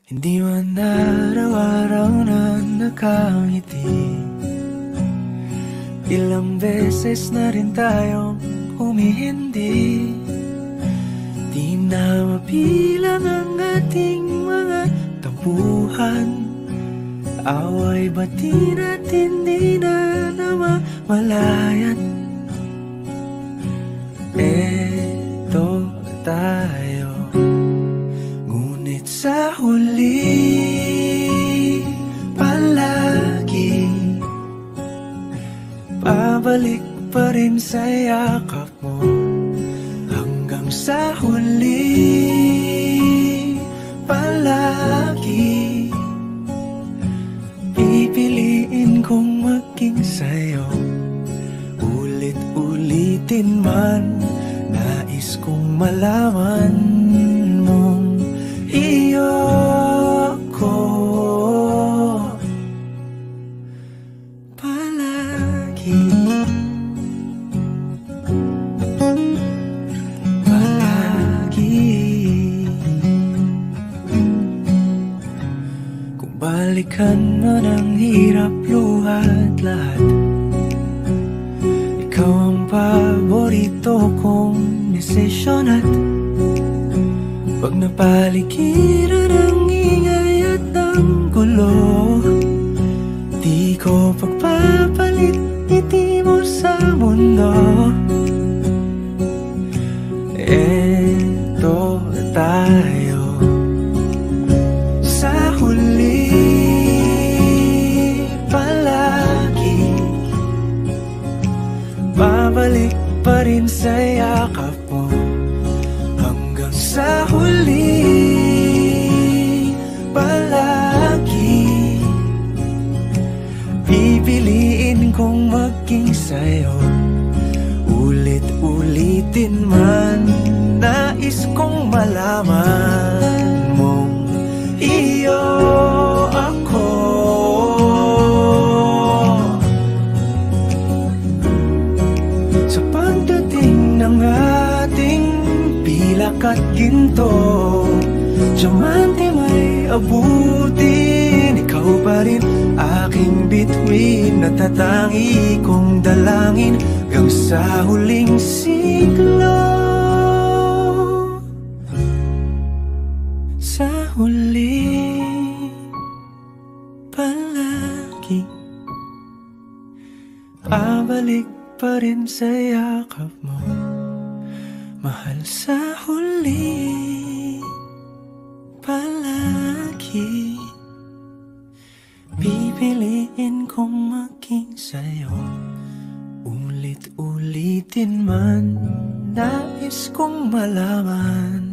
Hindi man araw-araw na nakangiti, ilang beses na rin tayong humihindi. Di na mapilang ang ating mga tampuhan, away bati natin di na namamalayan. Eto tayo, ngunit sa huli palagi pabalik pa rin sa yakap mo. Hanggang sa huli palagi pipiliin kong maging sa'yo. Ulit-ulitin man, nais kong malaman mong iyo ko palagi. Kung balikan man ang hirap, luha at lahat, ikaw ang paborito kong desisyon. At pag napaligiran ang ingay at ang gulo, di ko pagpapalit ngiti mo sa mundo. Eto tayo, sa huli palagi babalik pa rin sa yakap mo. Hanggang sa huli palagi pipiliin kong maging sa'yo. Ulit-ulitin man, nais kong malaman mong iyo ako. Sa pagdating ng ating pilak at ginto, diamante may abutin, ikaw pa rin aking bituin, natatangi kong dalangin hanggang sa huling siglo. Sa huli palagi pabalik pa rin sa yakap mo, mahal. Sa huli palagi pipiliin kong maging sa'yo. Ulit-ulitin man, nais kong malaman